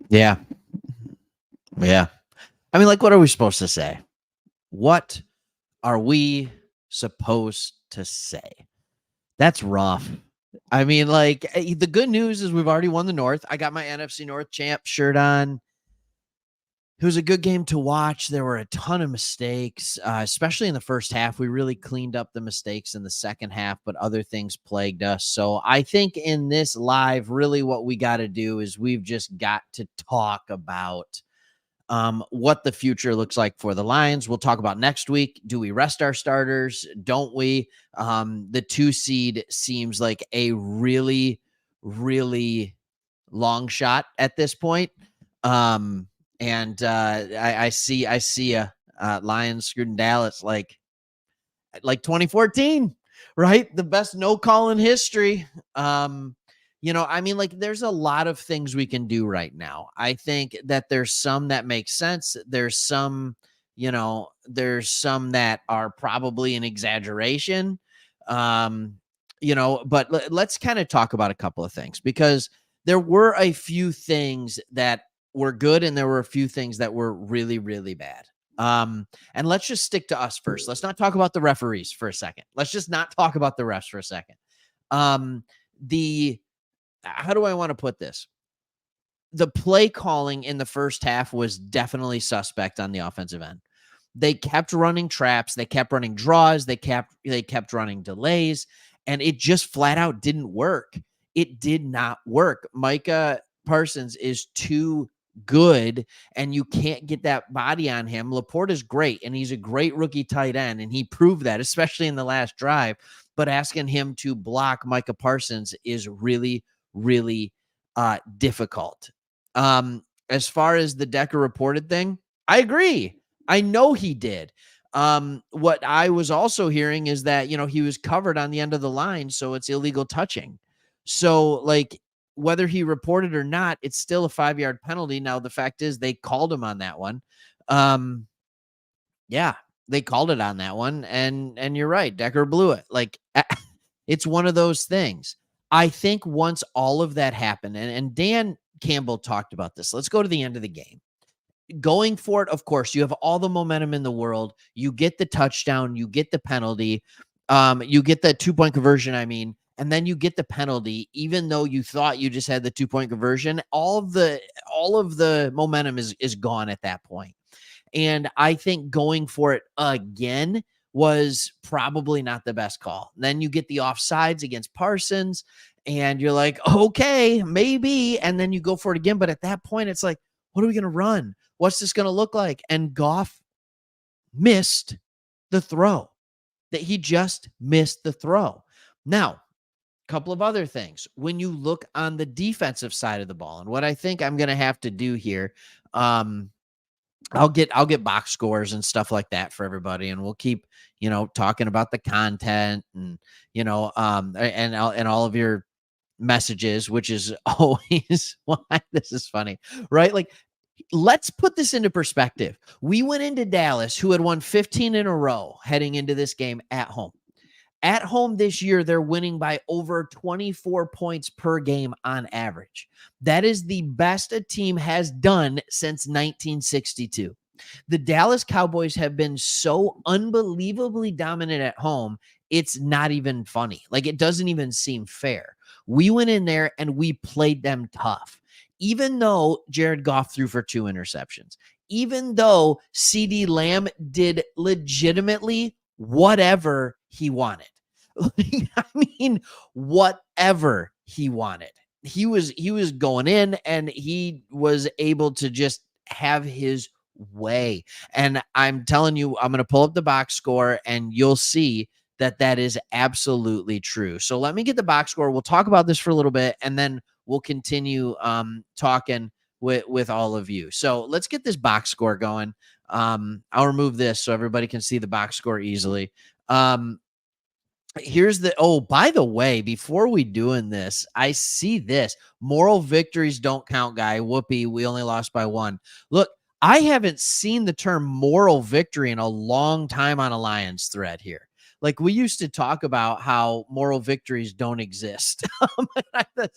Yeah. Yeah. I mean, like, what are we supposed to say? What are we supposed to say? That's rough. I mean, like, the good news is we've already won the North. I got my NFC North champ shirt on. It was a good game to watch. There were a ton of mistakes, especially in the first half. We really cleaned up the mistakes in the second half, but other things plagued us. So I think in this live, really what we got to do is we've just got to talk about what the future looks like for the Lions. We'll talk about next week. Do we rest our starters? Don't we? The 2 seed seems like a really, really long shot at this point. And I see Lions screwed in Dallas like 2014, right? The best no call in history. I mean, like, there's a lot of things we can do right now. I think that there's some that make sense. There's some that are probably an exaggeration. But let's kind of talk about a couple of things, because there were a few things that were good and there were a few things that were really, really bad. And let's just stick to us first. Let's not talk about the referees for a second. Let's just not talk about the refs for a second. The How do I want to put this? The play calling in the first half was definitely suspect on the offensive end. They kept running traps, they kept running draws, they kept running delays, and it just flat out didn't work. It did not work. Micah Parsons is too good, and you can't get that body on him. Laporte is great, and he's a great rookie tight end, and he proved that, especially in the last drive. But asking him to block Micah Parsons is really, really difficult. As far as the Decker reported thing, I agree. I know he did. What I was also hearing is that, he was covered on the end of the line, so it's illegal touching. So, like, whether he reported or not, it's still a 5-yard penalty. Now, the fact is they called him on that one. Yeah, they called it on that one. And you're right. Decker blew it. Like, it's one of those things. I think once all of that happened, and Dan Campbell talked about this, let's go to the end of the game. Going for it, of course, you have all the momentum in the world. You get the touchdown, you get the penalty, you get the 2-point conversion, and then you get the penalty. Even though you thought you just had the 2-point conversion, all of the momentum is gone at that point. And I think going for it again was probably not the best call. Then you get the offsides against Parsons, and you're like, okay, maybe. And then you go for it again. But at that point, it's like, what are we going to run? What's this going to look like? And Goff missed the throw. That he just missed the throw. Now, a couple of other things. When you look on the defensive side of the ball, and what I think I'm going to have to do here, I'll get box scores and stuff like that for everybody, and we'll keep, talking about the content and, and all of your messages, which is always why this is funny, right? Like, let's put this into perspective. We went into Dallas, who had won 15 in a row heading into this game at home. At home this year, they're winning by over 24 points per game on average. That is the best a team has done since 1962. The Dallas Cowboys have been so unbelievably dominant at home, it's not even funny. Like, it doesn't even seem fair. We went in there and we played them tough. Even though Jared Goff threw for 2 interceptions, even though CD Lamb did legitimately whatever he wanted. Whatever he wanted. He was going in, and he was able to just have his way. And I'm telling you, I'm going to pull up the box score, and you'll see that is absolutely true. So let me get the box score. We'll talk about this for a little bit, and then we'll continue talking with all of you. So let's get this box score going. I'll remove this so everybody can see the box score easily. Here's by the way, before we doing this, I see this moral victories don't count guy. Whoopee. We only lost by 1. Look, I haven't seen the term moral victory in a long time on a Lions thread here. Like, we used to talk about how moral victories don't exist.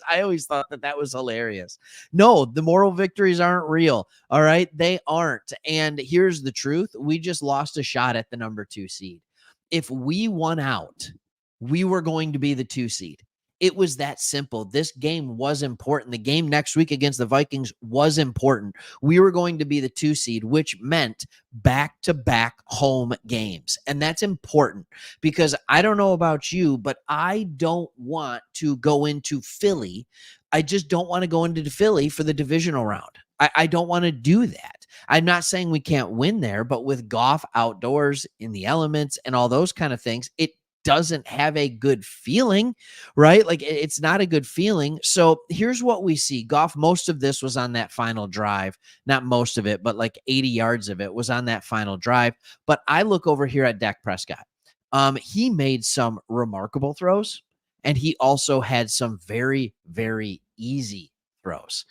I always thought that was hilarious. No, the moral victories aren't real. All right. They aren't. And here's the truth: we just lost a shot at the number 2 seed. If we won out, we were going to be the 2 seed. It was that simple. This game was important. The game next week against the Vikings was important. We were going to be the 2 seed, which meant back-to-back home games. And that's important because I don't know about you, but I don't want to go into Philly. I just don't want to go into Philly for the divisional round. I don't want to do that. I'm not saying we can't win there, but with Goff outdoors in the elements and all those kind of things, it doesn't have a good feeling, right? Like, it's not a good feeling. So here's what we see. Goff, most of this was on that final drive. Not most of it, but like 80 yards of it was on that final drive. But I look over here at Dak Prescott. He made some remarkable throws, and he also had some very, very easy throws.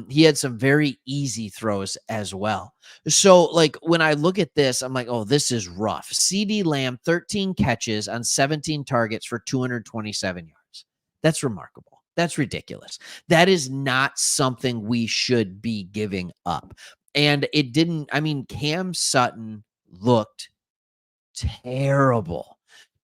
He had some very easy throws as well. So, like, when I look at this, I'm like, oh, this is rough. CD Lamb, 13 catches on 17 targets for 227 yards. That's remarkable. That's ridiculous. That is not something we should be giving up. And it didn't, I mean, Cam Sutton looked terrible.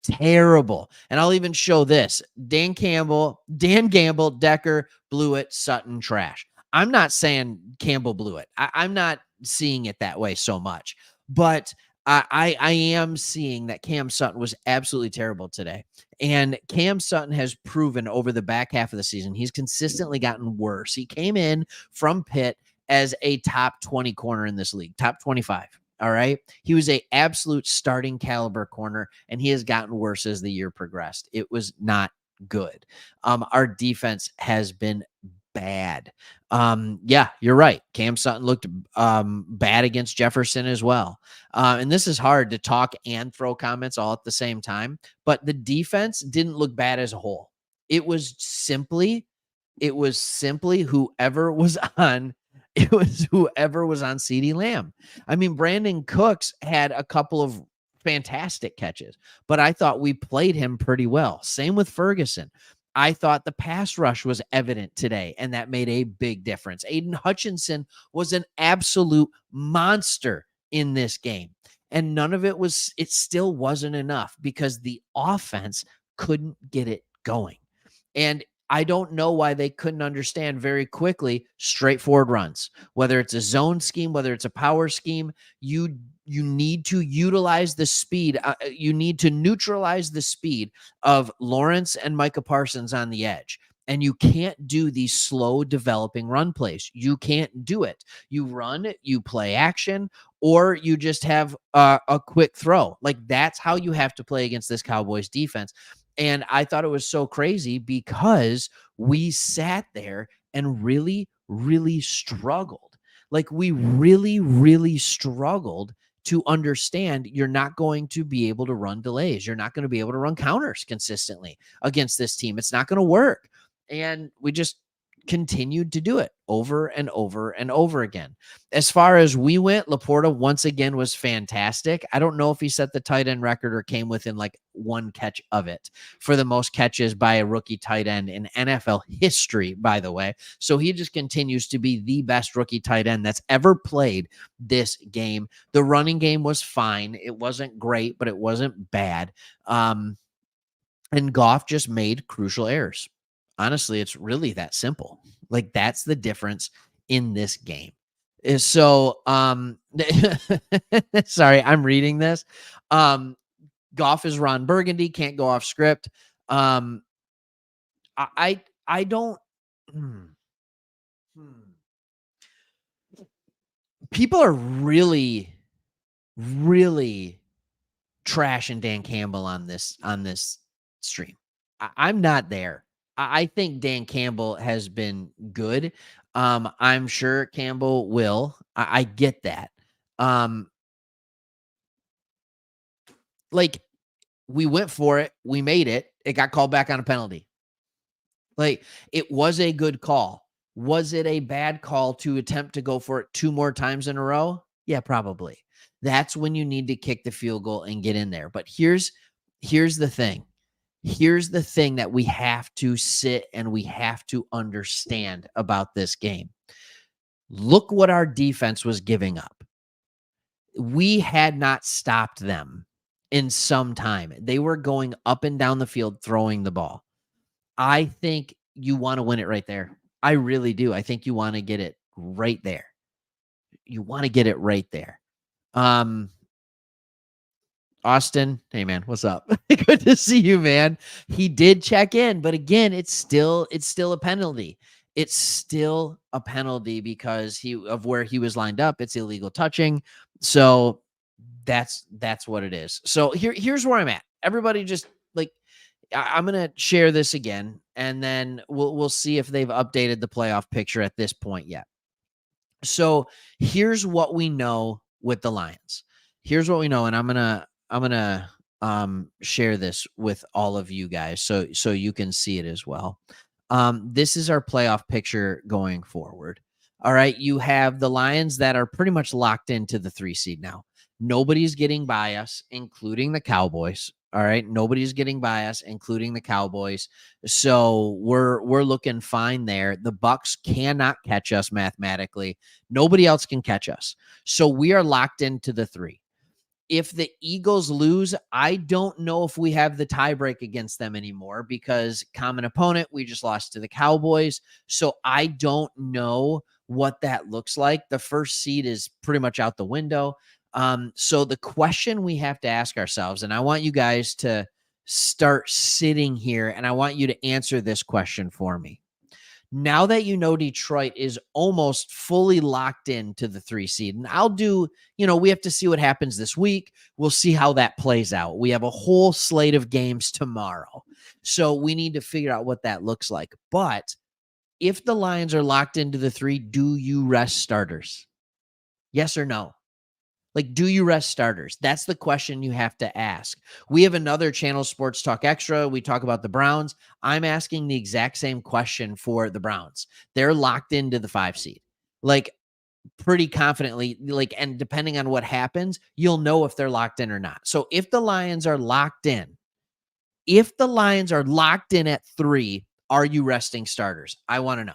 Terrible. And I'll even show this. Dan Gamble, Decker, blew it, Sutton, trash. I'm not saying Campbell blew it. I'm not seeing it that way so much. But I am seeing that Cam Sutton was absolutely terrible today. And Cam Sutton has proven over the back half of the season, he's consistently gotten worse. He came in from Pitt as a top 20 corner in this league, top 25. All right. He was a absolute starting caliber corner, and he has gotten worse as the year progressed. It was not good. Our defense has been bad. Yeah, you're right. Cam Sutton looked bad against Jefferson as well. And this is hard to talk and throw comments all at the same time, but the defense didn't look bad as a whole. It was simply whoever was on CeeDee Lamb. I mean, Brandon Cooks had a couple of fantastic catches, but I thought we played him pretty well. Same with Ferguson. I thought the pass rush was evident today, and that made a big difference. Aiden Hutchinson was an absolute monster in this game, and it still wasn't enough because the offense couldn't get it going. And I don't know why they couldn't understand very quickly straightforward runs, whether it's a zone scheme, whether it's a power scheme. You need to utilize the speed. You need to neutralize the speed of Lawrence and Micah Parsons on the edge. And you can't do these slow developing run plays. You can't do it. You run, you play action, or you just have a quick throw. Like, that's how you have to play against this Cowboys defense. And I thought it was so crazy because we sat there and really, really struggled. Like, we really, really struggled to understand you're not going to be able to run delays. You're not going to be able to run counters consistently against this team. It's not going to work. And we just continued to do it over and over and over again. As far as we went, Laporta once again was fantastic. I don't know if he set the tight end record or came within like one catch of it for the most catches by a rookie tight end in NFL history, by the way. So he just continues to be the best rookie tight end that's ever played this game. The running game was fine. It wasn't great, but it wasn't bad. And Goff just made crucial errors. Honestly, it's really that simple. Like, that's the difference in this game. So, sorry, I'm reading this. Goff is Ron Burgundy, can't go off script. I don't. People are really, really trashing Dan Campbell on this stream. I'm not there. I think Dan Campbell has been good. I'm sure Campbell will. I get that. Like, we went for it. We made it. It got called back on a penalty. Like, it was a good call. Was it a bad call to attempt to go for it 2 more times in a row? Yeah, probably. That's when you need to kick the field goal and get in there. But here's here's the thing. Here's the thing that we have to sit and we have to understand about this game. Look what our defense was giving up. We had not stopped them in some time. They were going up and down the field throwing the ball. I think you want to win it right there. I really do. I think you want to get it right there. You want to get it right there. Um, Austin, hey man, what's up? Good to see you, man. He did check in, but again, it's still a penalty. It's still a penalty because of where he was lined up. It's illegal touching. So that's what it is. So here's where I'm at. Everybody just like I'm gonna share this again, and then we'll see if they've updated the playoff picture at this point yet. So here's what we know with the Lions. Here's what we know, and I'm gonna share this with all of you guys so you can see it as well. This is our playoff picture going forward. All right, you have the Lions that are pretty much locked into the 3 seed now. Nobody's getting by us, including the Cowboys. All right, nobody's getting by us, including the Cowboys. So we're looking fine there. The Bucks cannot catch us mathematically. Nobody else can catch us. So we are locked into the 3. If the Eagles lose, I don't know if we have the tiebreak against them anymore because common opponent, we just lost to the Cowboys. So I don't know what that looks like. The first seed is pretty much out the window. So the question we have to ask ourselves, and I want you guys to start sitting here and I want you to answer this question for me. Now that you know Detroit is almost fully locked into the 3 seed, and we have to see what happens this week. We'll see how that plays out. We have a whole slate of games tomorrow. So we need to figure out what that looks like. But if the Lions are locked into the 3, do you rest starters? Yes or no? Like, do you rest starters? That's the question you have to ask. We have another channel, Sports Talk Extra. We talk about the Browns. I'm asking the exact same question for the Browns. They're locked into the 5 seed. Like, pretty confidently, and depending on what happens, you'll know if they're locked in or not. So if the Lions are locked in, at 3, are you resting starters? I want to know.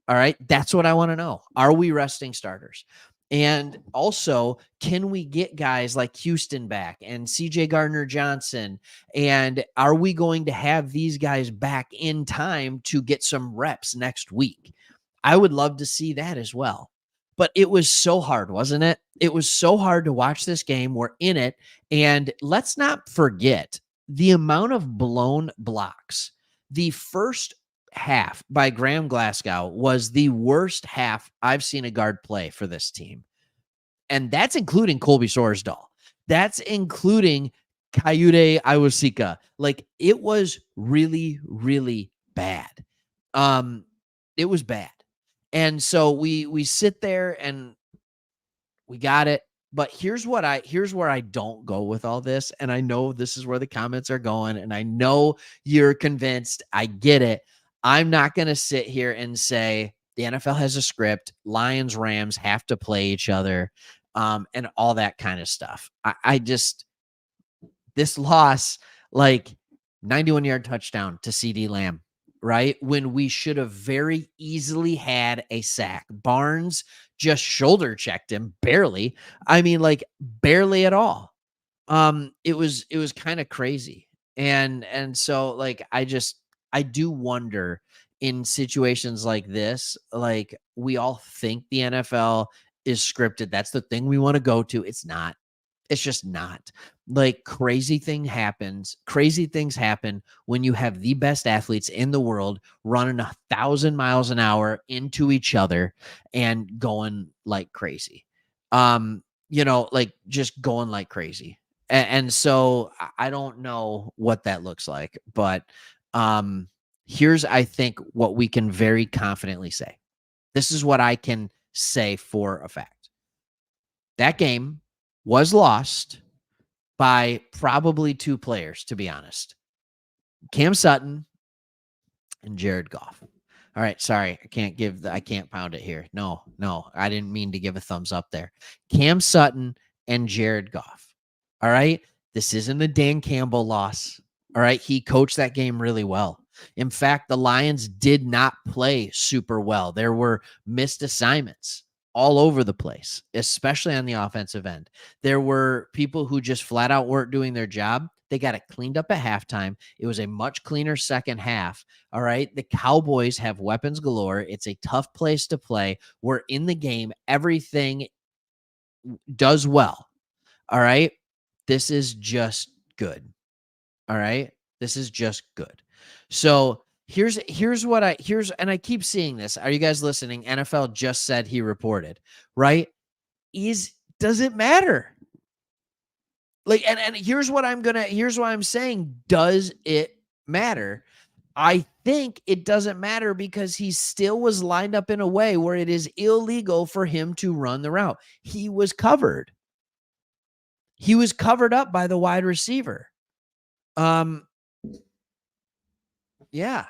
All right. That's what I want to know. Are we resting starters? And also, can we get guys like Houston back and CJ Gardner-Johnson? And are we going to have these guys back in time to get some reps next week? I would love to see that as well. But it was so hard, wasn't it? It was so hard to watch this game. We're in it. And let's not forget the amount of blown blocks. The first half by Graham Glasgow was the worst half I've seen a guard play for this team. And that's including Colby Sorsdahl. That's including Kayode Iwasika. Like, it was really, really bad. It was bad. And so we sit there and we got it. But here's where I don't go with all this. And I know this is where the comments are going. And I know you're convinced. I get it. I'm not going to sit here and say the NFL has a script. Lions, Rams have to play each other, and all that kind of stuff. I just, this loss, like 91-yard touchdown to CD Lamb, right? When we should have very easily had a sack. Barnes just shoulder checked him barely. I mean, like, barely at all. It was kind of crazy. And so, like, I do wonder in situations like this, like, we all think the NFL is scripted. That's the thing we want to go to. It's not. It's just not. Like, crazy things happen when you have the best athletes in the world running 1,000 miles an hour into each other and going like crazy. Like, just going like crazy. And so I don't know what that looks like, but here's, I think, what we can very confidently say. This is what I can say for a fact. That game was lost by probably 2 players, to be honest. Cam Sutton and Jared Goff. All right, sorry, I can't pound it here. No, I didn't mean to give a thumbs up there. Cam Sutton and Jared Goff. All right, This isn't a Dan Campbell loss. All right. He coached that game really well. In fact, the Lions did not play super well. There were missed assignments all over the place, especially on the offensive end. There were people who just flat out weren't doing their job. They got it cleaned up at halftime. It was a much cleaner second half. All right. The Cowboys have weapons galore. It's a tough place to play. We're in the game. Everything does well. All right. This is just good. All right. This is just good. So here's and I keep seeing this. Are you guys listening? NFL just said he reported, right? Does it matter? Like, and here's why I'm saying, does it matter? I think it doesn't matter because he still was lined up in a way where it is illegal for him to run the route. He was covered. He was covered up by the wide receiver. Yeah,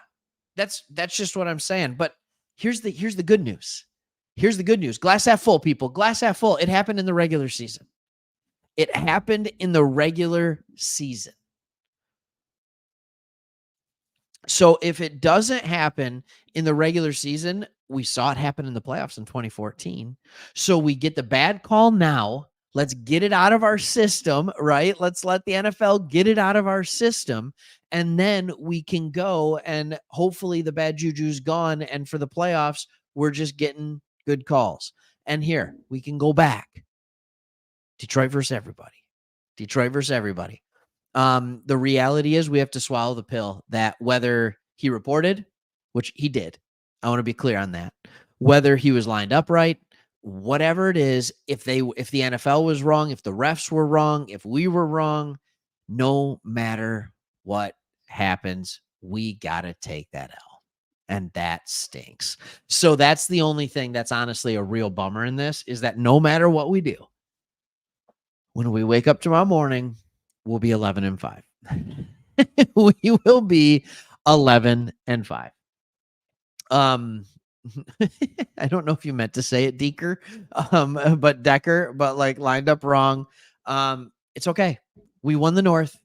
that's just what I'm saying. But here's the good news. Here's the good news. Glass half full, people. Glass half full. It happened in the regular season. It happened in the regular season. So if it doesn't happen in the regular season, we saw it happen in the playoffs in 2014. So we get the bad call now. Let's get it out of our system, right? Let's let the NFL get it out of our system. And then we can go and hopefully the bad juju's gone. And for the playoffs, we're just getting good calls. And here we can go back. Detroit versus everybody. Detroit versus everybody. The reality is we have to swallow the pill that whether he reported, which he did, I want to be clear on that, whether he was lined up right, whatever it is, if the NFL was wrong, if the refs were wrong, if we were wrong, no matter what happens, we got to take that L. And that stinks. So that's the only thing that's honestly a real bummer in this is that no matter what we do, when we wake up tomorrow morning, we'll be 11-5. We will be 11-5. I don't know if you meant to say it, Decker, but like lined up wrong. It's okay. We won the North.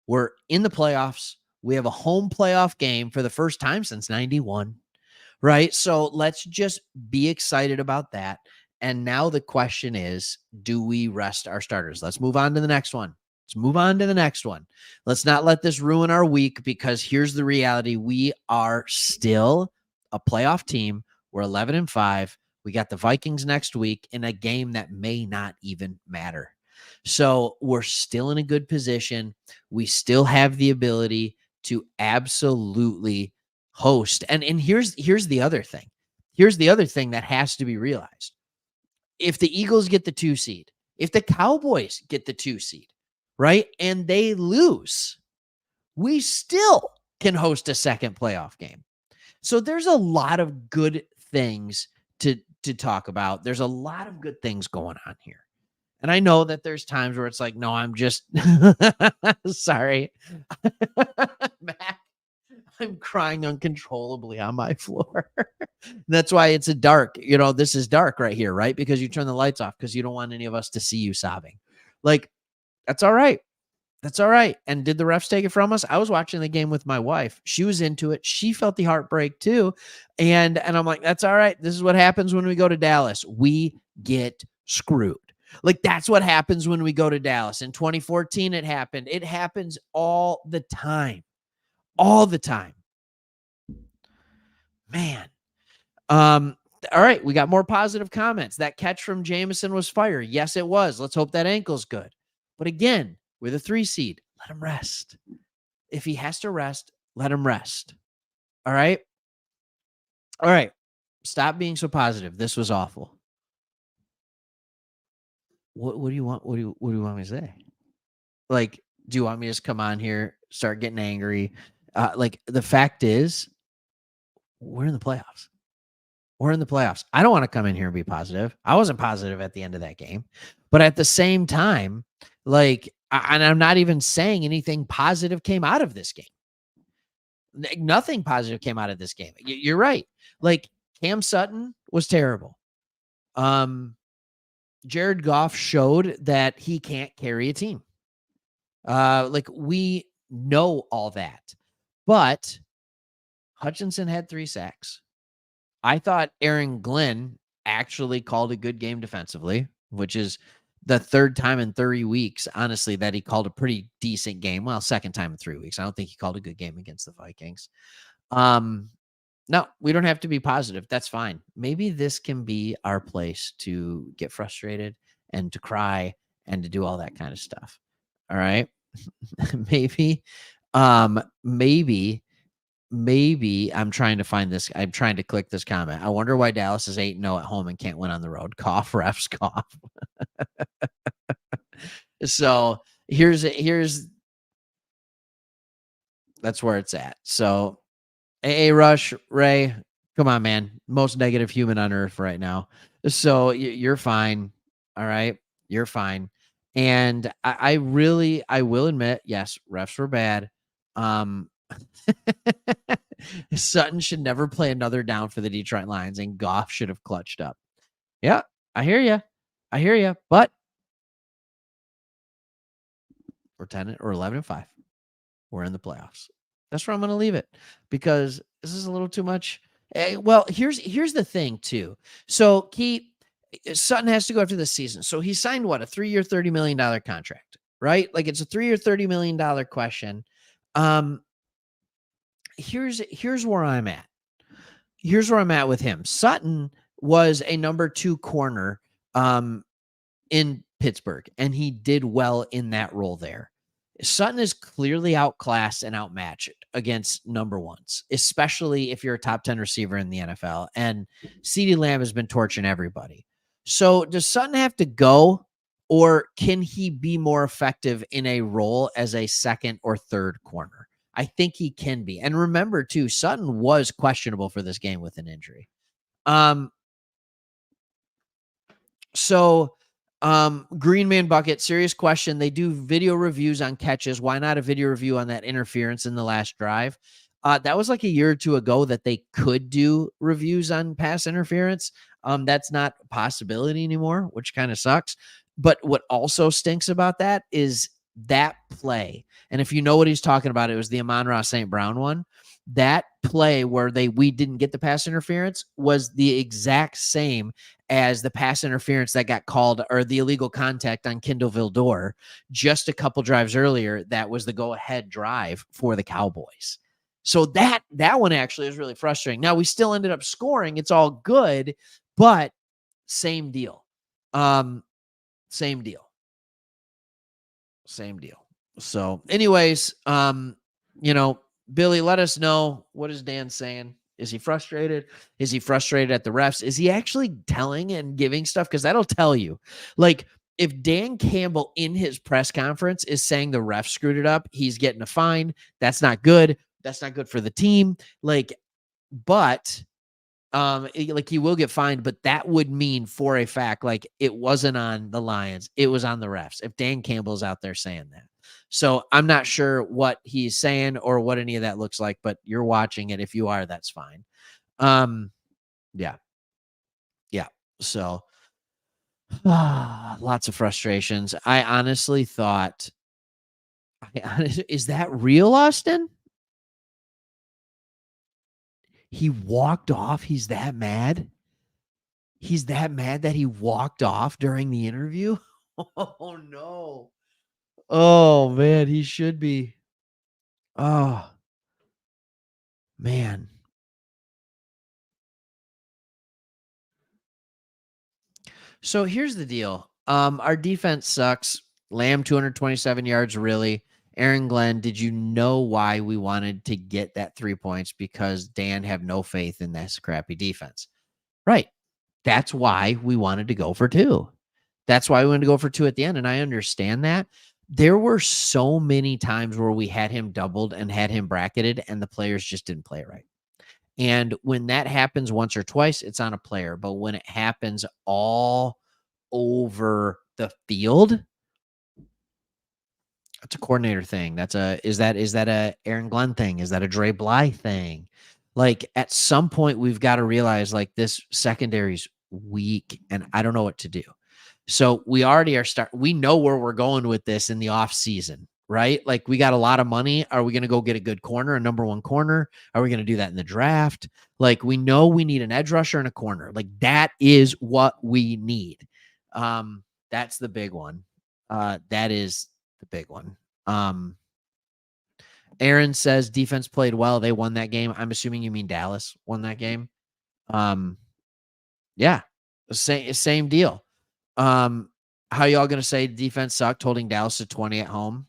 We're in the playoffs. We have a home playoff game for the first time since 91, right? So let's just be excited about that. And now the question is, do we rest our starters? Let's move on to the next one. Let's not let this ruin our week because here's the reality. We are still a playoff team. We're 11-5. We got the Vikings next week in a game that may not even matter. So we're still in a good position. We still have the ability to absolutely host. And here's the other thing. Here's the other thing that has to be realized. If the Eagles get the 2 seed, if the Cowboys get the 2 seed, right, and they lose, we still can host a second playoff game. So there's a lot of good things to talk about. There's a lot of good things going on here. And I know that there's times where it's like, no, I'm just sorry. Mac, I'm crying uncontrollably on my floor. That's why it's a dark, this is dark right here, right? Because you turn the lights off because you don't want any of us to see you sobbing. Like, that's all right. That's all right. And did the refs take it from us? I was watching the game with my wife. She was into it. She felt the heartbreak too. And I'm like, that's all right. This is what happens when we go to Dallas. We get screwed. Like, that's what happens when we go to Dallas. In 2014, it happened. It happens all the time. All the time. Man. All right. We got more positive comments. That catch from Jameson was fire. Yes, it was. Let's hope that ankle's good. But again, with a 3 seed, let him rest. If he has to rest, let him rest. All right. All right. Stop being so positive. This was awful. What do you want? What do you want me to say? Like, do you want me to just come on here, start getting angry? Like, the fact is, we're in the playoffs. We're in the playoffs. I don't want to come in here and be positive. I wasn't positive at the end of that game. But at the same time, like, and I'm not even saying anything positive came out of this game. Nothing positive came out of this game. You're right. Like, Cam Sutton was terrible. Jared Goff showed that he can't carry a team. Like we know all that. But Hutchinson had 3 sacks. I thought Aaron Glenn actually called a good game defensively, which is the third time in 30 weeks, honestly, that he called a pretty decent game. Well, second time in 3 weeks. I don't think he called a good game against the Vikings. Um, no, we don't have to be positive. That's fine. Maybe this can be our place to get frustrated and to cry and to do all that kind of stuff. All right. maybe, maybe I'm trying to find this. I'm trying to click this comment. I wonder why Dallas is 8-0 at home and can't win on the road. Cough, refs, cough. So here's that's where it's at. So AA Rush, Ray, come on, man. Most negative human on earth right now. So you're fine. All right. You're fine. And I will admit, yes, refs were bad. Sutton should never play another down for the Detroit Lions, and Goff should have clutched up. Yeah, I hear you. I hear you. But we're 10 or 11-5. We're in the playoffs. That's where I'm going to leave it because this is a little too much. Well, here's the thing too. So Sutton has to go after this season. So he signed what, a 3-year, $30 million contract, right? Like it's a 3-year, $30 million question. Here's where I'm at. Here's where I'm at with him. Sutton was a number 2 corner in Pittsburgh, and he did well in that role there. Sutton is clearly outclassed and outmatched against number ones, especially if you're a top 10 receiver in the NFL. And CeeDee Lamb has been torching everybody. So does Sutton have to go, or can he be more effective in a role as a second or third corner? I think he can be. And remember, too, Sutton was questionable for this game with an injury. So Green Man Bucket, serious question. They do video reviews on catches. Why not a video review on that interference in the last drive? That was like a year or two ago that they could do reviews on pass interference. That's not a possibility anymore, which kind of sucks. But what also stinks about that is that play. And if you know what he's talking about, it was the Amon-Ra St. Brown one. That play where we didn't get the pass interference was the exact same as the pass interference that got called, or the illegal contact on Kindle Vildor just a couple drives earlier. That was the go-ahead drive for the Cowboys. So that one actually is really frustrating. Now we still ended up scoring. It's all good, but same deal. Same deal. So anyways, Billy, let us know, what is Dan saying? Is he frustrated? Is he frustrated at the refs? Is he actually telling and giving stuff? Because that'll tell you. Like, if Dan Campbell in his press conference is saying the refs screwed it up, he's getting a fine. That's not good. That's not good for the team. But he will get fined, but that would mean for a fact, like, it wasn't on the Lions, it was on the refs, if Dan Campbell's out there saying that. So I'm not sure what he's saying or what any of that looks like, but you're watching it. If you are, that's fine. Yeah. So lots of frustrations. I honestly thought, is that real, Austin? He walked off. He's that mad. He's that mad that he walked off during the interview. Oh no. Oh man, he should be. Oh man. So here's the deal. Our defense sucks. Lamb 227 yards, really. Aaron Glenn, did you know why we wanted to get that 3 points? Because Dan have no faith in this crappy defense. Right. That's why we wanted to go for 2. That's why we wanted to go for 2 at the end. And I understand that. There were so many times where we had him doubled and had him bracketed, and the players just didn't play right. And when that happens once or twice, it's on a player. But when it happens all over the field, that's a coordinator thing. Is that a Aaron Glenn thing? Is that a Dre Bly thing? Like, at some point, we've got to realize, like, this secondary's weak, and I don't know what to do. So we already we know where we're going with this in the off season, right? Like, we got a lot of money. Are we going to go get a good corner, a number one corner? Are we going to do that in the draft? Like, we know we need an edge rusher and a corner. Like, that is what we need. That's the big one. That is the big one. Aaron says defense played well. They won that game. I'm assuming you mean Dallas won that game. Yeah, same deal. How y'all going to say defense sucked holding Dallas to 20 at home?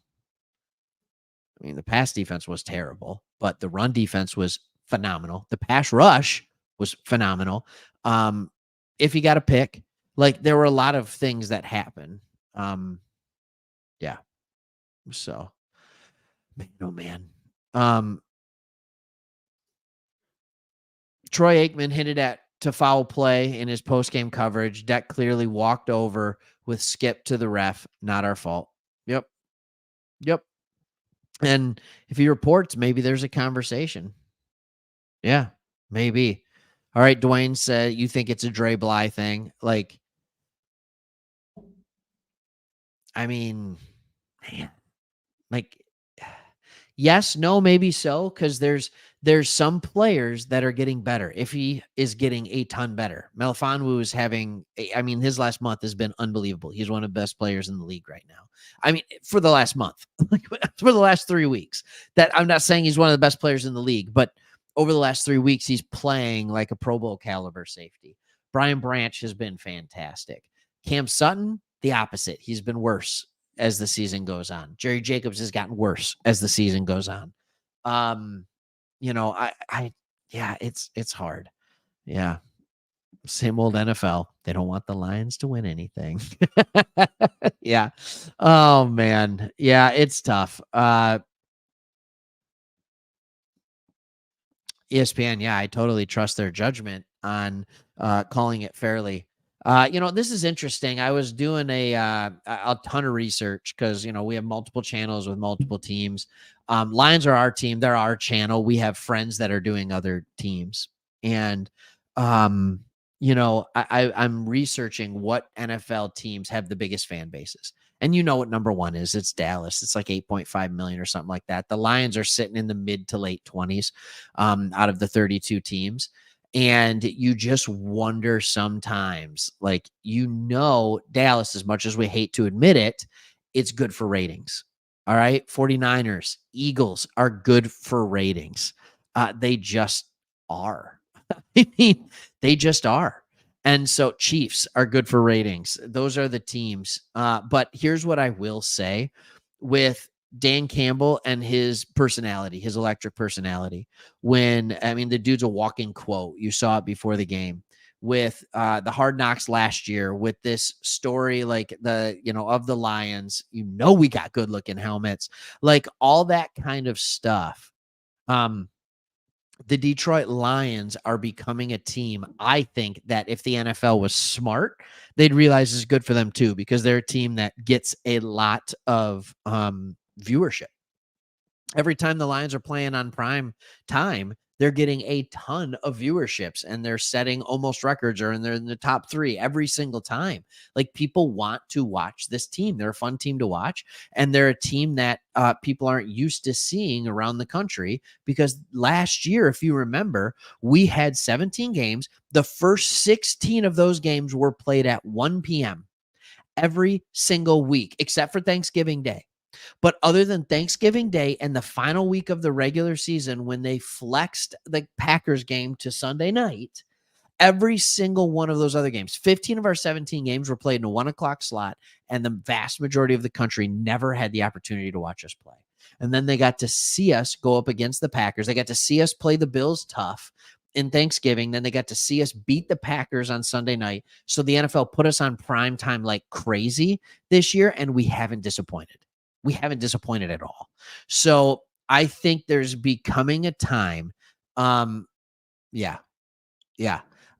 I mean, the pass defense was terrible, but the run defense was phenomenal. The pass rush was phenomenal. If you got a pick, like, there were a lot of things that happened. Yeah. So, man, oh man. Troy Aikman hinted at to foul play in his post-game coverage. Deck clearly walked over with skip to the ref. Not our fault. Yep. And if he reports, maybe there's a conversation. Yeah, maybe. All right, Dwayne said you think it's a Dre Bly thing. Like, I mean, man, like, yes, no, maybe so, because there's some players that are getting better. If he is getting a ton better, Melifonwu is having. I mean, his last month has been unbelievable. He's one of the best players in the league right now. I mean, for the last month, like, for the last 3 weeks. That I'm not saying he's one of the best players in the league, but over the last 3 weeks, he's playing like a Pro Bowl caliber safety. Brian Branch has been fantastic. Cam Sutton, the opposite. He's been worse as the season goes on. Jerry Jacobs has gotten worse as the season goes on. Yeah, it's hard. Yeah. Same old NFL. They don't want the Lions to win anything. Yeah. Oh man. Yeah, it's tough. ESPN, yeah, I totally trust their judgment on calling it fairly. This is interesting. I was doing a ton of research because, we have multiple channels with multiple teams. Lions are our team. They're our channel. We have friends that are doing other teams. And, I'm researching what NFL teams have the biggest fan bases. And you know what number one is. It's Dallas. It's like 8.5 million or something like that. The Lions are sitting in the mid to late 20s out of the 32 teams. And you just wonder sometimes, like, Dallas, as much as we hate to admit it, it's good for ratings. All right. 49ers, Eagles are good for ratings. They just are. I mean, they just are. And so Chiefs are good for ratings. Those are the teams. But here's what I will say with Dan Campbell and his personality, his electric personality. The dude's a walking quote. You saw it before the game with the Hard Knocks last year with this story, like of the Lions. We got good looking helmets, like all that kind of stuff. The Detroit Lions are becoming a team, I think, that if the NFL was smart, they'd realize is good for them too, because they're a team that gets a lot of viewership. Every time the Lions are playing on prime time, they're getting a ton of viewerships and they're setting almost records, or they're in the top 3 every single time. Like, people want to watch this team. They're a fun team to watch. And they're a team that people aren't used to seeing around the country, because last year, if you remember, we had 17 games. The first 16 of those games were played at 1 p.m. every single week, except for Thanksgiving Day. But other than Thanksgiving Day and the final week of the regular season, when they flexed the Packers game to Sunday night, every single one of those other games, 15 of our 17 games were played in a 1:00 slot, and the vast majority of the country never had the opportunity to watch us play. And then they got to see us go up against the Packers. They got to see us play the Bills tough in Thanksgiving. Then they got to see us beat the Packers on Sunday night. So the NFL put us on prime time like crazy this year, and we haven't disappointed. We haven't disappointed at all. So I think there's becoming a time. Yeah.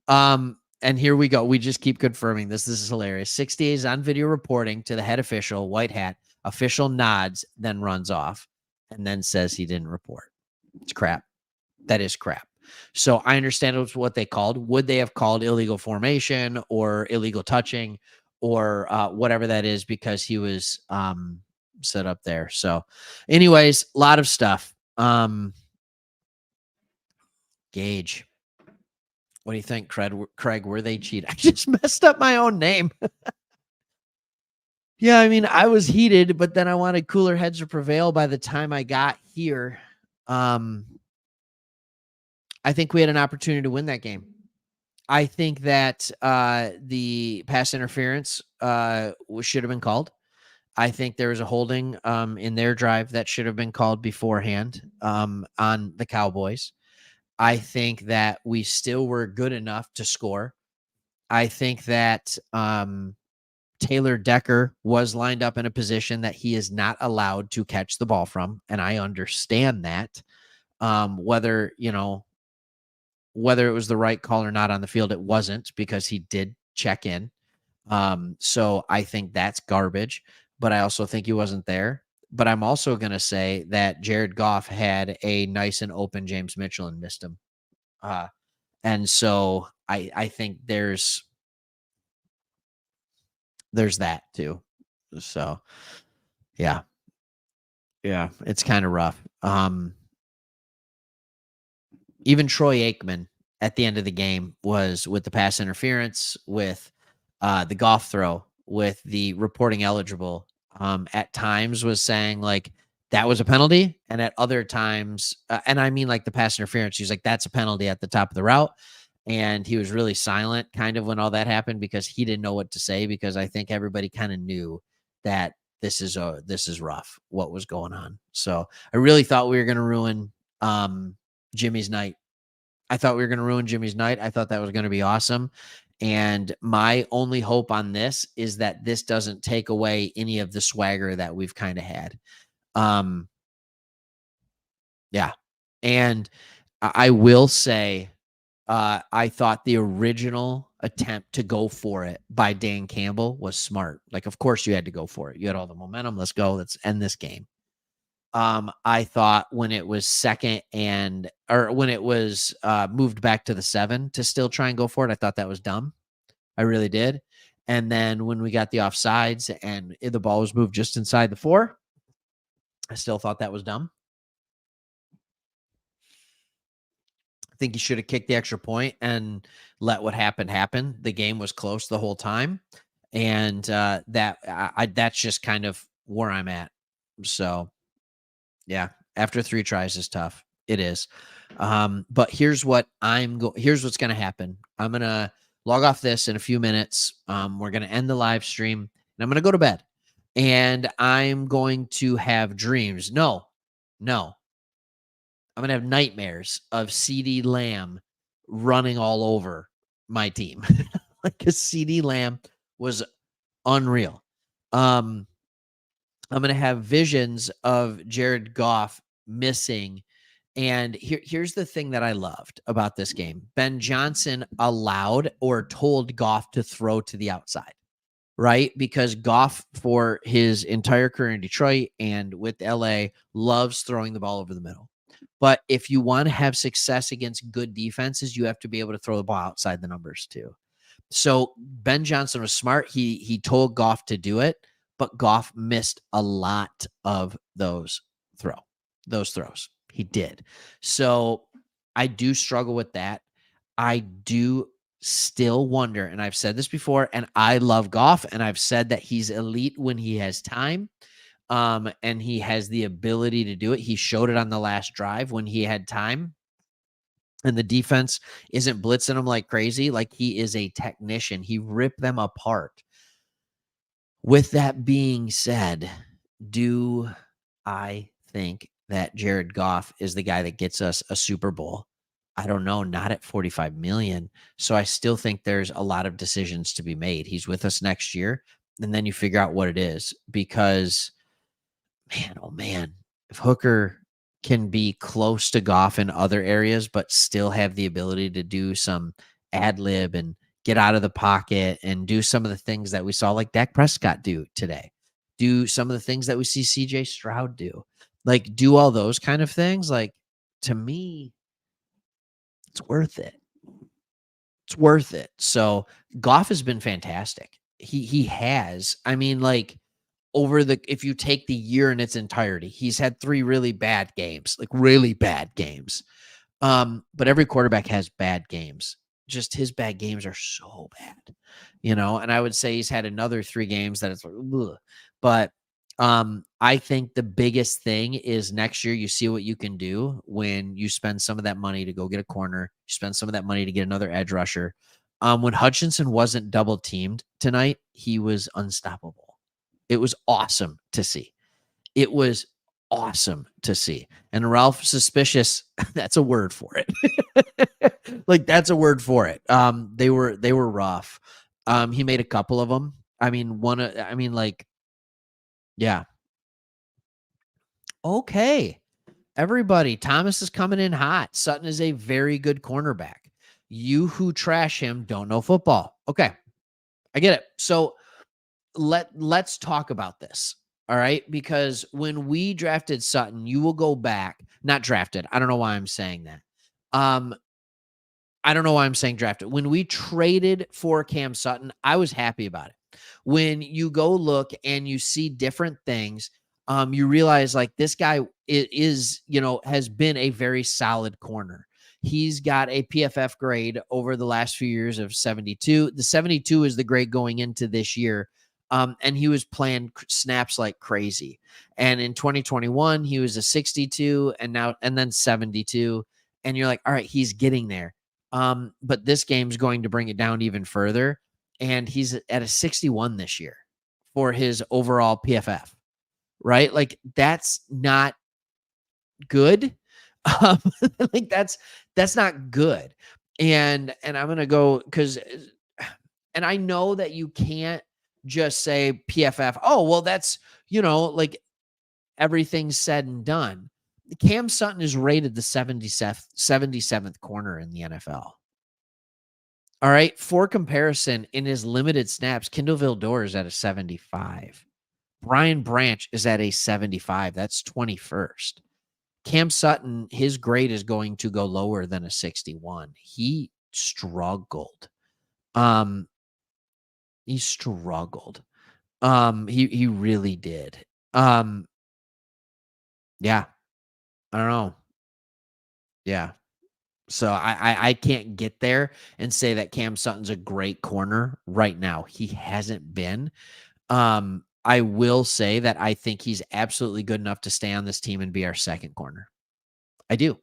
And here we go. We just keep confirming this. This is hilarious. 60 days on video reporting to the head official, white hat. Official nods, then runs off, and then says he didn't report. It's crap. That is crap. So I understand it was what they called. Would they have called illegal formation or illegal touching or whatever that is, because he was set up there. So, anyways, a lot of stuff. Gage, what do you think, Craig? Were they cheat? I just messed up my own name. Yeah, I mean, I was heated, but then I wanted cooler heads to prevail by the time I got here. I think we had an opportunity to win that game. I think that the pass interference should have been called. I think there was a holding in their drive that should have been called beforehand on the Cowboys. I think that we still were good enough to score. I think that Taylor Decker was lined up in a position that he is not allowed to catch the ball from, and I understand that. Whether it was the right call or not on the field, it wasn't, because he did check in. So I think that's garbage, but I also think he wasn't there. But I'm also going to say that Jared Goff had a nice and open James Mitchell and missed him. And so I think there's that too. So yeah, it's kind of rough. Even Troy Aikman at the end of the game was, with the pass interference, with the Goff throw, with the reporting eligible, at times was saying like that was a penalty, and at other times, and I mean like the pass interference, he's like, that's a penalty at the top of the route. And he was really silent kind of when all that happened, because he didn't know what to say, because I think everybody kind of knew that this is rough, what was going on. So I really thought we were going to ruin Jimmy's night. I thought we were going to ruin Jimmy's night. I thought that was going to be awesome. And my only hope on this is that this doesn't take away any of the swagger that we've kind of had. Yeah. And I will say, I thought the original attempt to go for it by Dan Campbell was smart. Like, of course you had to go for it. You had all the momentum. Let's go. Let's end this game. I thought when it was when it was moved back to the 7 to still try and go for it, I thought that was dumb. I really did. And then when we got the offsides and the ball was moved just inside the 4, I still thought that was dumb. I think he should have kicked the extra point and let what happened happen. The game was close the whole time. And that's just kind of where I'm at. So yeah, after 3 tries is tough. It is. But here's what's going to happen. I'm going to log off this in a few minutes. We're going to end the live stream, and I'm going to go to bed, and I'm going to have dreams. No. I'm going to have nightmares of CD Lamb running all over my team. Like, a CD Lamb was unreal. I'm going to have visions of Jared Goff missing. And here's the thing that I loved about this game. Ben Johnson allowed or told Goff to throw to the outside, right? Because Goff, for his entire career in Detroit and with LA, loves throwing the ball over the middle. But if you want to have success against good defenses, you have to be able to throw the ball outside the numbers too. So Ben Johnson was smart. He told Goff to do it, but Goff missed a lot of those throws. He did. So I do struggle with that. I do still wonder, and I've said this before, and I love Goff, and I've said that he's elite when he has time, and he has the ability to do it. He showed it on the last drive when he had time, and the defense isn't blitzing him like crazy. Like, he is a technician. He ripped them apart. With that being said, do I think that Jared Goff is the guy that gets us a Super Bowl? I don't know, not at 45 million. So I still think there's a lot of decisions to be made. He's with us next year, and then you figure out what it is, because man, oh man, if Hooker can be close to Goff in other areas, but still have the ability to do some ad lib and get out of the pocket and do some of the things that we saw like Dak Prescott do today, do some of the things that we see CJ Stroud do, like do all those kind of things. Like, to me, it's worth it. It's worth it. So Goff has been fantastic. He has. I mean, like, if you take the year in its entirety. He's had 3 really bad games, like really bad games. But every quarterback has bad games. Just his bad games are so bad, and I would say he's had another 3 games that it's like, ugh. But I think the biggest thing is next year you see what you can do when you spend some of that money to go get a corner, you spend some of that money to get another edge rusher. When Hutchinson wasn't double teamed tonight, he was unstoppable. It was awesome to see. It was awesome to see. And Ralph Suspicious, that's a word for it. Like that's a word for it. They were rough. He made a couple of them. Yeah. Okay. Everybody, Thomas is coming in hot. Sutton is a very good cornerback. You who trash him don't know football. Okay. I get it. So let's talk about this. All right. Because when we drafted Sutton, you will go back, not drafted. I don't know why I'm saying that. I don't know why I'm saying drafted. When we traded for Cam Sutton, I was happy about it. When you go look and you see different things, you realize like this guy has been a very solid corner. He's got a PFF grade over the last few years of 72. The 72 is the grade going into this year. And he was playing snaps like crazy. And in 2021, he was a 62 and then 72. And you're like, all right, he's getting there. But this game's going to bring it down even further. And he's at a 61 this year for his overall PFF, right? Like that's not good. Um, like that's not good. And I'm going to go and I know that you can't just say PFF. Oh, well, that's, like everything's said and done. Cam Sutton is rated the 77th corner in the NFL. All right. For comparison, in his limited snaps, Kindle Vildor is at a 75. Brian Branch is at a 75. That's 21st. Cam Sutton, his grade is going to go lower than a 61. He struggled. He struggled. He really did. Yeah. I don't know. Yeah. So I can't get there and say that Cam Sutton's a great corner right now. He hasn't been. I will say that I think he's absolutely good enough to stay on this team and be our second corner. I do.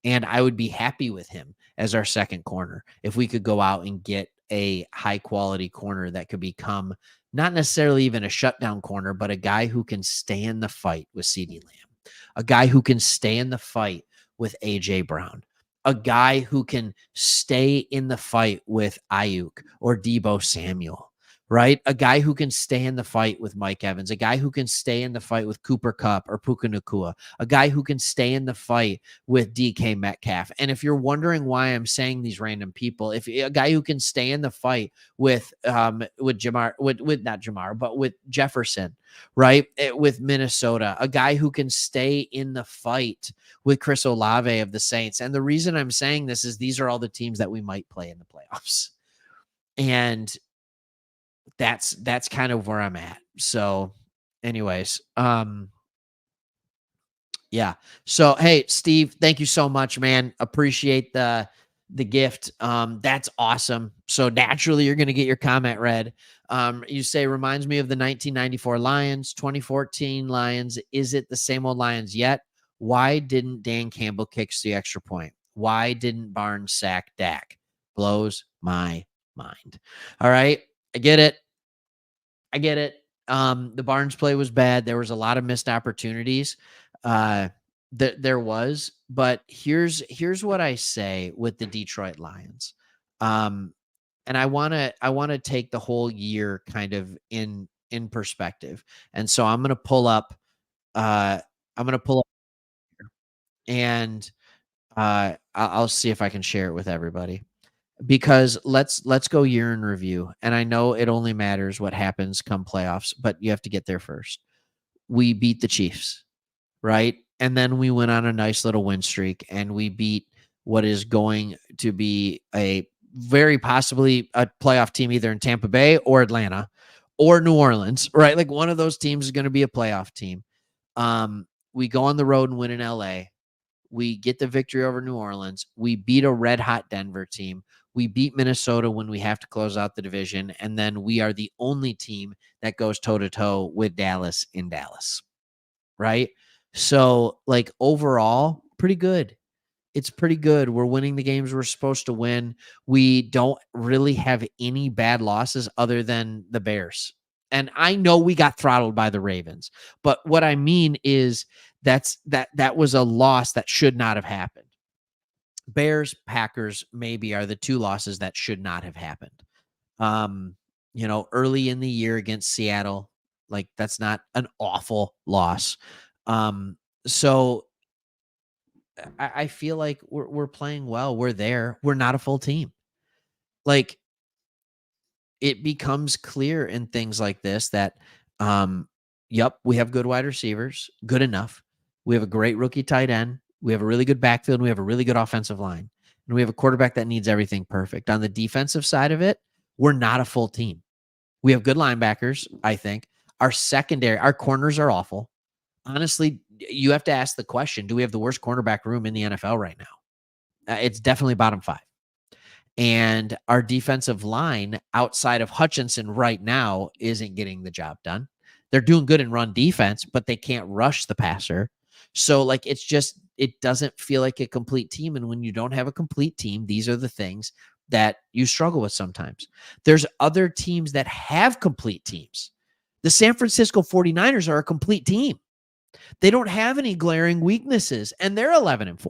And I would be happy with him as our second corner if we could go out and get a high quality corner that could become not necessarily even a shutdown corner, but a guy who can stay in the fight with CeeDee Lamb, a guy who can stay in the fight with A.J. Brown, a guy who can stay in the fight with Ayuk or Deebo Samuel, right? A guy who can stay in the fight with Mike Evans, a guy who can stay in the fight with Cooper Kupp or Puka Nacua, a guy who can stay in the fight with DK Metcalf. And if you're wondering why I'm saying these random people, if a guy who can stay in the fight with Jamar, with not Jamar, but with Jefferson, right? With Minnesota, a guy who can stay in the fight with Chris Olave of the Saints. And the reason I'm saying this is these are all the teams that we might play in the playoffs. And that's kind of where I'm at. So anyways, yeah. So, hey, Steve, thank you so much, man. Appreciate the gift. That's awesome. So naturally you're going to get your comment read. You say reminds me of the 1994 Lions, 2014 Lions. Is it the same old Lions yet? Why didn't Dan Campbell kick the extra point? Why didn't Barnes sack Dak? Blows my mind. All right. I get it. The Barnes play was bad. There was a lot of missed opportunities. There was, but here's what I say with the Detroit Lions. And I want to take the whole year kind of in perspective. And so I'm going to pull up and I'll see if I can share it with everybody. Because let's go year in review. And I know it only matters what happens come playoffs, but you have to get there first. We beat the Chiefs, right? And then we went on a nice little win streak and we beat what is going to be a very possibly a playoff team either in Tampa Bay or Atlanta. or New Orleans, right? Like one of those teams is going to be a playoff team. We go on the road and win in LA. We get the victory over New Orleans. We beat a red hot Denver team. We beat Minnesota when we have to close out the division. And then we are the only team that goes toe to toe with Dallas in Dallas. Right. So, like, overall, pretty good. It's pretty good. We're winning the games we're supposed to win. We don't really have any bad losses other than the Bears. And I know we got throttled by the Ravens, but what I mean is that was a loss that should not have happened. Bears, Packers maybe are the two losses that should not have happened. Early in the year against Seattle, like that's not an awful loss. So I feel like we're playing well. We're there. We're not a full team. Like, it becomes clear in things like this that, yep, we have good wide receivers, good enough. We have a great rookie tight end. We have a really good backfield. And we have a really good offensive line. And we have a quarterback that needs everything perfect. On the defensive side of it, we're not a full team. We have good linebackers, I think. Our secondary, our corners are awful. Honestly, you have to ask the question, do we have the worst cornerback room in the NFL right now? It's definitely bottom 5. And our defensive line outside of Hutchinson right now isn't getting the job done. They're doing good in run defense, but they can't rush the passer. So, like, it doesn't feel like a complete team. And when you don't have a complete team, these are the things that you struggle with sometimes. There's other teams that have complete teams. The San Francisco 49ers are a complete team. They don't have any glaring weaknesses, and they're 11-4.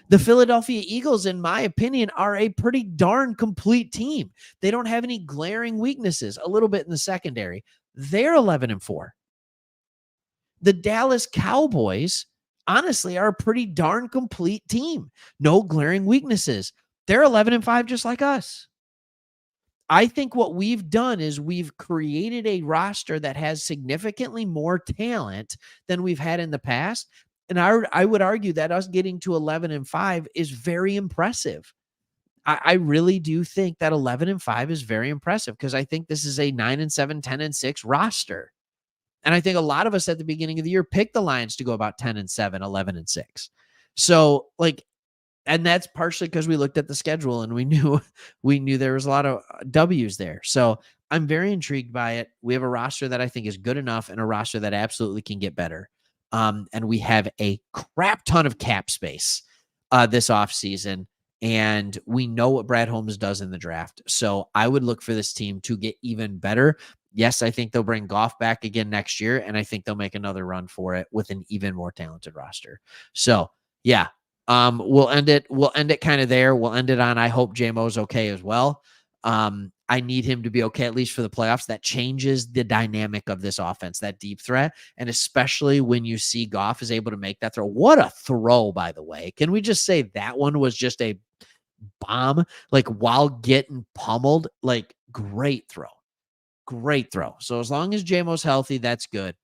The Philadelphia Eagles, in my opinion, are a pretty darn complete team. They don't have any glaring weaknesses, a little bit in the secondary. They're 11-4. The Dallas Cowboys, honestly, are a pretty darn complete team. No glaring weaknesses. They're 11-5 just like us. I think what we've done is we've created a roster that has significantly more talent than we've had in the past. And I would argue that us getting to 11-5 is very impressive. I really do think that 11-5 is very impressive because I think this is a 9-7, 10-6 roster. And I think a lot of us at the beginning of the year picked the Lions to go about 10-7, 11-6. So, like, and that's partially because we looked at the schedule and we knew there was a lot of W's there. So I'm very intrigued by it. We have a roster that I think is good enough and a roster that absolutely can get better. And we have a crap ton of cap space this offseason. And we know what Brad Holmes does in the draft. So I would look for this team to get even better. Yes, I think they'll bring Goff back again next year. And I think they'll make another run for it with an even more talented roster. So, yeah. We'll end it kind of there. We'll end it on, I hope JMO's okay as well. I need him to be okay, at least for the playoffs. That changes the dynamic of this offense, that deep threat. And especially when you see Goff is able to make that throw. What a throw, by the way. Can we just say that one was just a bomb, like, while getting pummeled? Like, great throw. Great throw. So as long as JMO's healthy, that's good.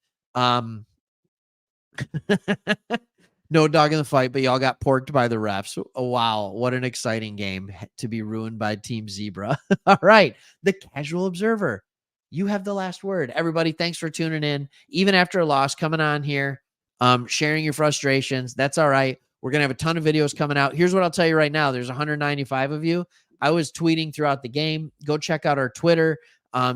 No dog in the fight, but y'all got porked by the refs. Oh, wow. What an exciting game to be ruined by Team Zebra. All right. The casual observer. You have the last word. Everybody, thanks for tuning in. Even after a loss, coming on here, sharing your frustrations. That's all right. We're going to have a ton of videos coming out. Here's what I'll tell you right now. There's 195 of you. I was tweeting throughout the game. Go check out our Twitter,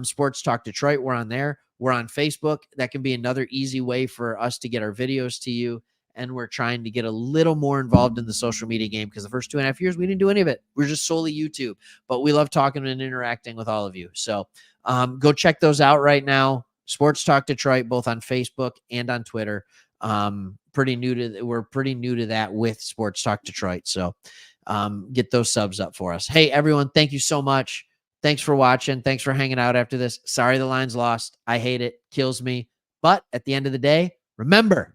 Sports Talk Detroit. We're on there. We're on Facebook. That can be another easy way for us to get our videos to you. And we're trying to get a little more involved in the social media game because the first 2.5 years, we didn't do any of it. We're just solely YouTube. But we love talking and interacting with all of you. So go check those out right now. Sports Talk Detroit, both on Facebook and on Twitter. We're pretty new to that with Sports Talk Detroit. So get those subs up for us. Hey, everyone, thank you so much. Thanks for watching. Thanks for hanging out after this. Sorry the Lions lost. I hate it. Kills me. But at the end of the day, remember,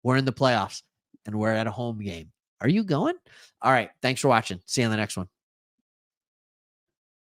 we're in the playoffs and we're at a home game. Are you going? All right. Thanks for watching. See you on the next one.